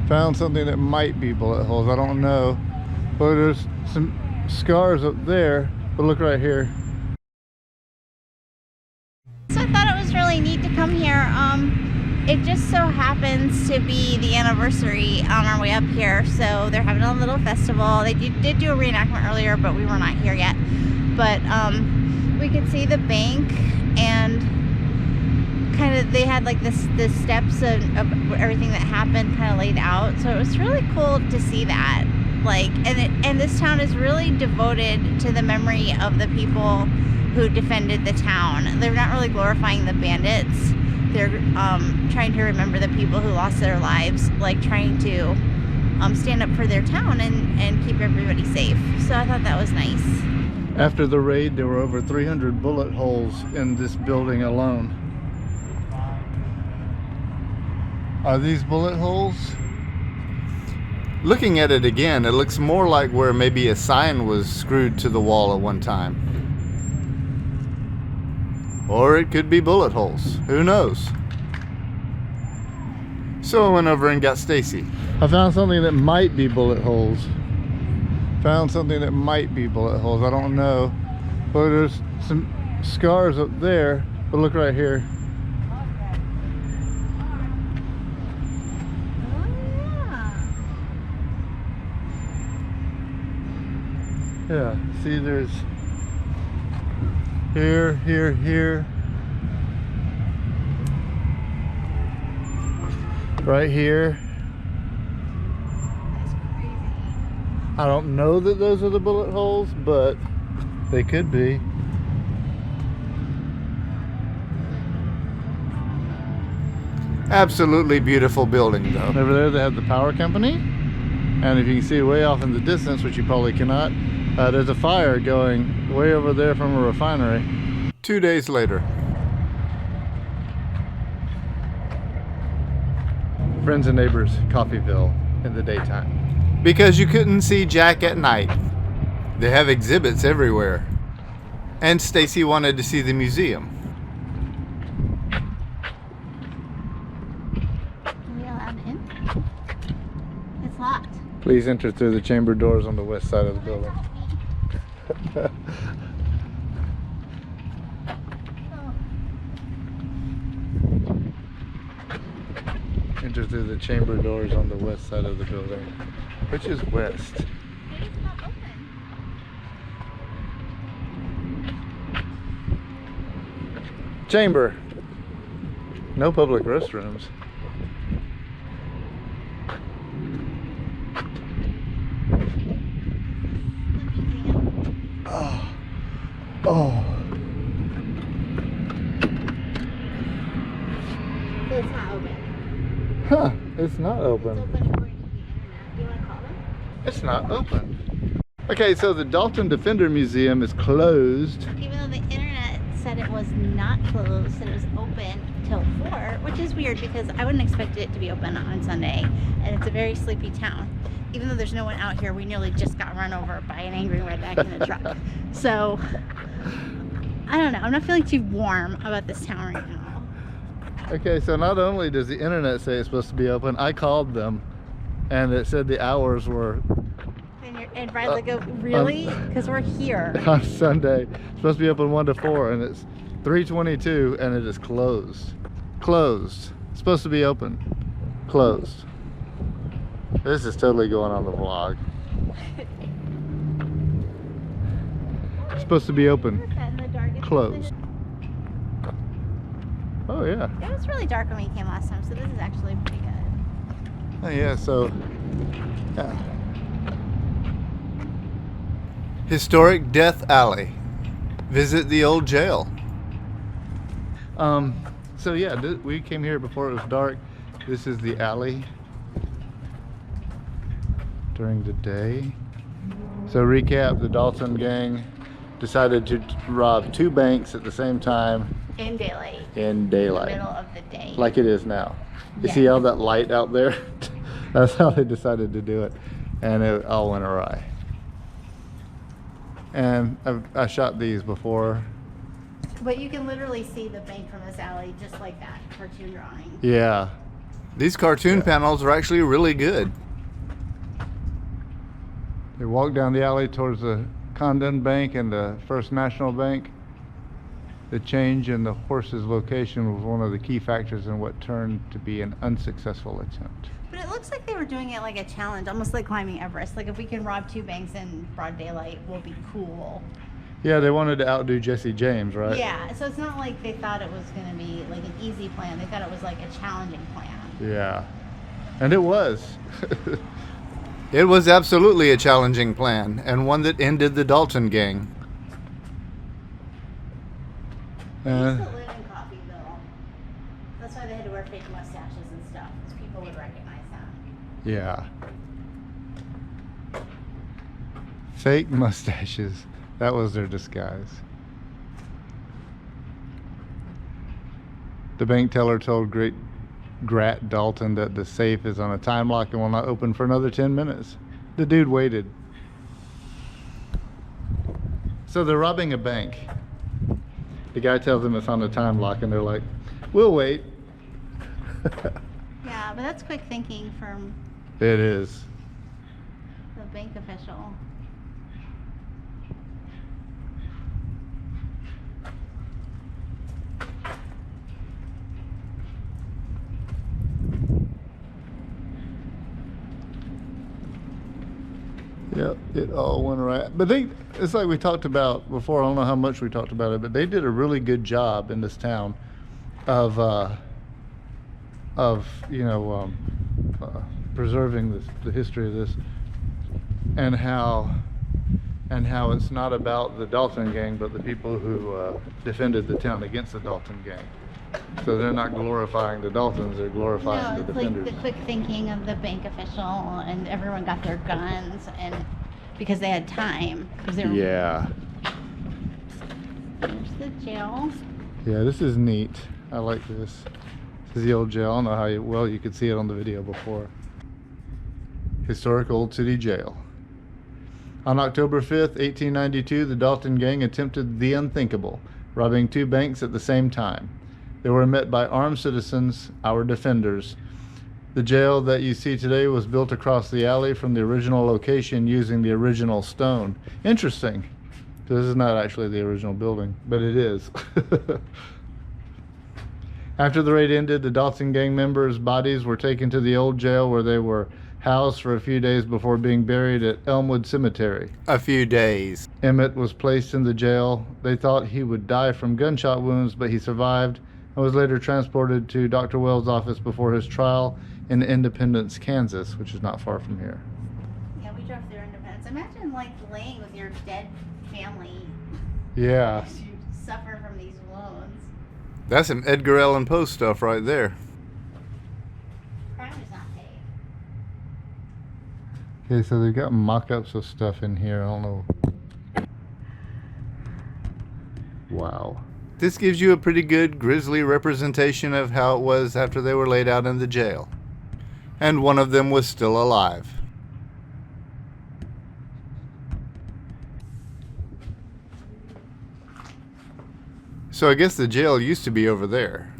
Found something that might be bullet holes. I don't know. But there's some scars up there. But look right here. So I thought it was really neat to come here. It just so happens to be the anniversary on our way up here. So they're having a little festival. They did do a reenactment earlier, but we were not here yet. But we could see the bank, and kind of they had like the steps of everything that happened kind of laid out. So it was really cool to see that. Like, and this town is really devoted to the memory of the people who defended the town. They're not really glorifying the bandits. They're trying to remember the people who lost their lives, like trying to stand up for their town and keep everybody safe. So I thought that was nice. After the raid, there were over 300 bullet holes in this building alone. Are these bullet holes? Looking at it again, it looks more like where maybe a sign was screwed to the wall at one time. Or it could be bullet holes. Who knows? So I went over and got Stacy. I found something that might be bullet holes. Found something that might be bullet holes. I don't know. But there's some scars up there. But look right here. Yeah, see, there's here, right here. That's crazy. I don't know that those are the bullet holes, but they could be. Absolutely beautiful building, though. Over there they have the power company, and if you can see way off in the distance, which you probably cannot, there's a fire going way over there from a refinery. 2 days later. Friends and neighbors, Coffeyville in the daytime. Because you couldn't see Jack at night. They have exhibits everywhere. And Stacy wanted to see the museum. Are we allowed in? It's locked. Please enter through the chamber doors on the west side of the building. Enter through the chamber doors on the west side of the building. Which is west? Maybe it's not open. Chamber. No public restrooms. Oh. So it's not open. Huh. It's not open. It's open according to the internet. Do you want to call them? It's not open. Okay, so the Dalton Defender Museum is closed. Even though the internet said it was not closed, said it was open till 4, which is weird because I wouldn't expect it to be open on Sunday, and it's a very sleepy town. Even though there's no one out here, we nearly just got run over by an angry redneck in a truck. So, I don't know. I'm not feeling too warm about this town right now. Okay, so not only does the internet say it's supposed to be open, I called them and it said the hours were And Brad's like, oh, really? Because we're here. on Sunday. It's supposed to be open 1 to 4 and it's 3:22 and it is closed. Closed. It's supposed to be open. Closed. This is totally going on the vlog. It's supposed to be open. Closed. Oh yeah. It was really dark when we came last time, so this is actually pretty good. Oh yeah, so yeah. Historic Death Alley. Visit the old jail. So yeah, we came here before it was dark. This is the alley during the day. So recap, the Dalton Gang decided to rob 2 banks at the same time. In daylight. In daylight. In the middle of the day. Like it is now. You Yeah. see all that light out there? That's how they decided to do it. And it all went awry. And I shot these before. But you can literally see the bank from this alley just like that cartoon drawing. Yeah. These cartoon panels are actually really good. They walk down the alley towards the Condon Bank and the First National Bank. The change in the horse's location was one of the key factors in what turned to be an unsuccessful attempt. But it looks like they were doing it like a challenge, almost like climbing Everest. Like if we can rob 2 banks in broad daylight, we'll be cool. Yeah, they wanted to outdo Jesse James, right? Yeah, so it's not like they thought it was going to be like an easy plan. They thought it was like a challenging plan. Yeah, and it was. It was absolutely a challenging plan, and one that ended the Dalton Gang. They used to live in Coffeyville. That's why they had to wear fake mustaches and stuff, because people would recognize them. Yeah. Fake mustaches. That was their disguise. The bank teller told Great Grat Dalton that the safe is on a time lock and will not open for another 10 minutes. The dude waited. So they're robbing a bank. The guy tells them it's on a time lock and they're like, we'll wait. Yeah, but that's quick thinking from It is. the bank official. Yep, it all went right. But it's like we talked about before. I don't know how much we talked about it, but they did a really good job in this town of preserving the history of this, and how it's not about the Dalton Gang, but the people who defended the town against the Dalton Gang. So they're not glorifying the Daltons; they're glorifying the defenders. Like the quick thinking of the bank official, and everyone got their guns, and because they had time. Yeah. There's the jail. Yeah, this is neat. I like this. This is the old jail. I don't know how well you could see it on the video before. Historic Old City Jail. On October 5th, 1892, the Dalton Gang attempted the unthinkable, robbing 2 banks at the same time. They were met by armed citizens, our defenders. The jail that you see today was built across the alley from the original location using the original stone. Interesting. This is not actually the original building, but it is. After the raid ended, the Dalton Gang members' bodies were taken to the old jail where they were housed for a few days before being buried at Elmwood Cemetery. A few days. Emmett was placed in the jail. They thought he would die from gunshot wounds, but he survived and was later transported to Dr. Wells' office before his trial in Independence, Kansas, which is not far from here. Yeah, we drove through Independence. Imagine like laying with your dead family. Yeah. You suffer from these wounds. That's some Edgar Allan Poe stuff right there. Crime is not paid. Okay, so they've got mock-ups of stuff in here. I don't know. Wow. This gives you a pretty good grisly representation of how it was after they were laid out in the jail. And one of them was still alive. So I guess the jail used to be over there.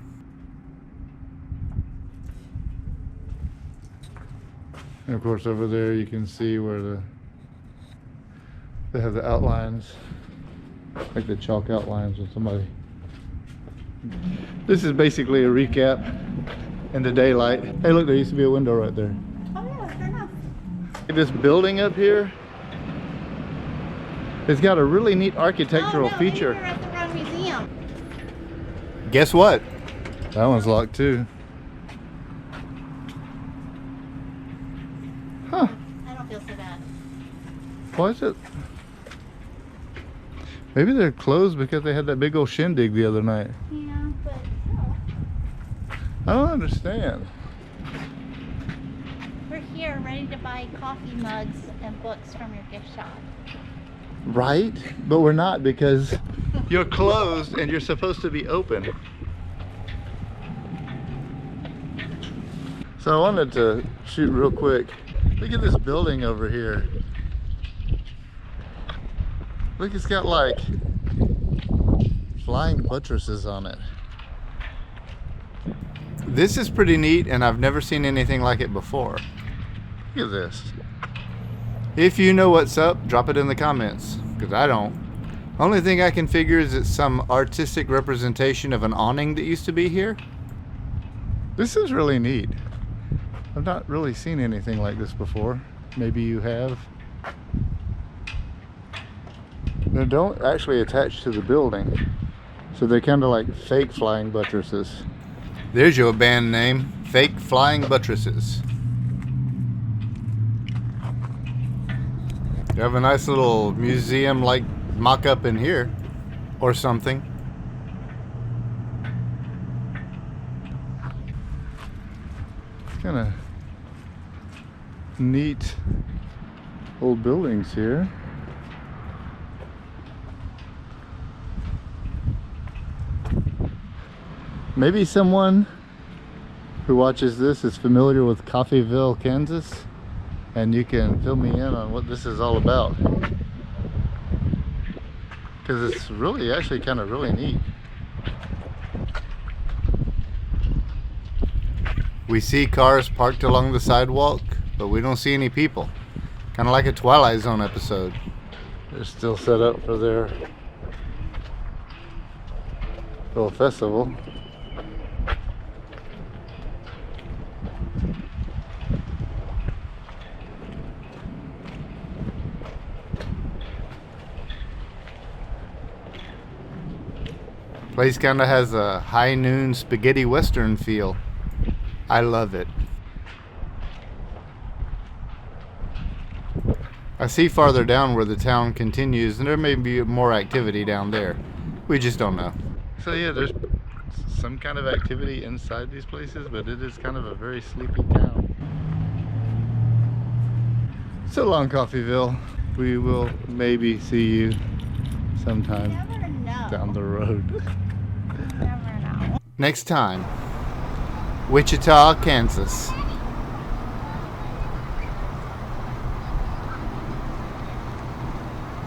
And of course over there you can see where they have the outlines, like the chalk outlines of somebody. This is basically a recap in the daylight. Hey look, there used to be a window right there. Oh yeah, fair enough. This building up here, it's got a really neat architectural feature. Maybe we're at the wrong museum. Guess what? That one's locked too. Huh. I don't feel so bad. Why is it? Maybe they're closed because they had that big old shindig the other night. Yeah, but no. I don't understand. We're here ready to buy coffee mugs and books from your gift shop. Right? But we're not because you're closed and you're supposed to be open. So I wanted to shoot real quick. Look at this building over here. Look, it's got like flying buttresses on it. This is pretty neat, and I've never seen anything like it before. Look at this. If you know what's up, drop it in the comments, because I don't. Only thing I can figure is it's some artistic representation of an awning that used to be here. This is really neat. I've not really seen anything like this before. Maybe you have. They don't actually attach to the building, so they're kind of like fake flying buttresses. There's your band name, Fake Flying Buttresses. You have a nice little museum-like mock-up in here, or something. It's kind of neat old buildings here. Maybe someone who watches this is familiar with Coffeyville, Kansas, and you can fill me in on what this is all about, because it's really actually kind of really neat. We see cars parked along the sidewalk, but we don't see any people. Kind of like a Twilight Zone episode. They're still set up for their little festival. Place kind of has a high noon spaghetti western feel. I love it. I see farther down where the town continues, and there may be more activity down there. We just don't know. So yeah, there's some kind of activity inside these places, but it is kind of a very sleepy town. So long, Coffeyville. We will maybe see you sometime down the road. Never know. Next time, Wichita, Kansas.